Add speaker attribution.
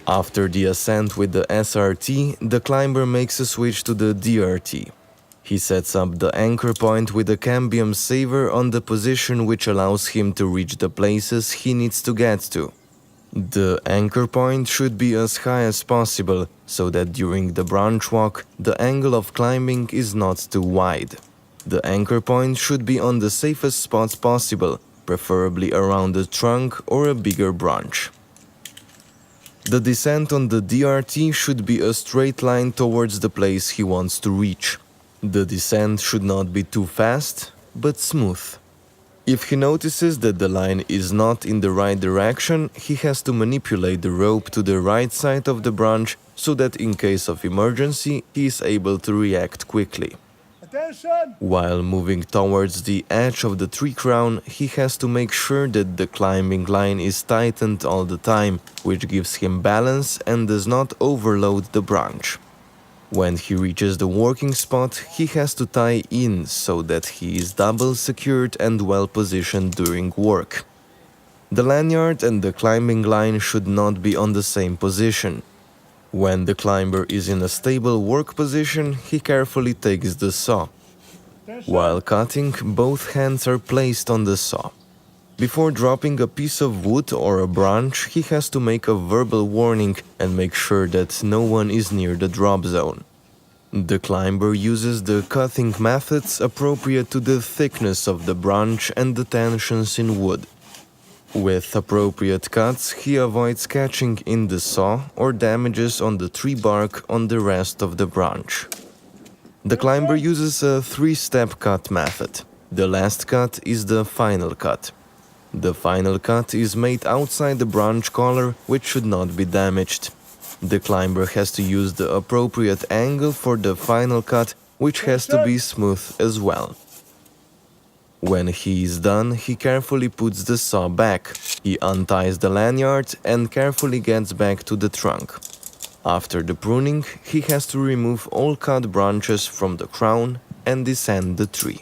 Speaker 1: After the ascent with the SRT, the climber makes a switch to the DRT. He sets up the anchor point with a cambium saver on the position which allows him to reach the places he needs to get to. The anchor point should be as high as possible, so that during the branch walk, the angle of climbing is not too wide. The anchor point should be on the safest spots possible, preferably around the trunk or a bigger branch. The descent on the DRT should be a straight line towards the place he wants to reach. The descent should not be too fast, but smooth. If he notices that the line is not in the right direction, he has to manipulate the rope to the right side of the branch so that in case of emergency, he is able to react quickly.
Speaker 2: Attention!
Speaker 1: While moving towards the edge of the tree crown, he has to make sure that the climbing line is tightened all the time, which gives him balance and does not overload the branch. When he reaches the working spot, he has to tie in so that he is double secured and well positioned during work. The lanyard and the climbing line should not be on the same position. When the climber is in a stable work position, he carefully takes the saw. While cutting, both hands are placed on the saw. Before dropping a piece of wood or a branch, he has to make a verbal warning and make sure that no one is near the drop zone. The climber uses the cutting methods appropriate to the thickness of the branch and the tensions in wood. With appropriate cuts, he avoids catching in the saw or damages on the tree bark on the rest of the branch. The climber uses a 3-step cut method. The last cut is the final cut. The final cut is made outside the branch collar, which should not be damaged. The climber has to use the appropriate angle for the final cut, which has to be smooth as well. When he is done, he carefully puts the saw back. He unties the lanyard and carefully gets back to the trunk. After the pruning, he has to remove all cut branches from the crown and descend the tree.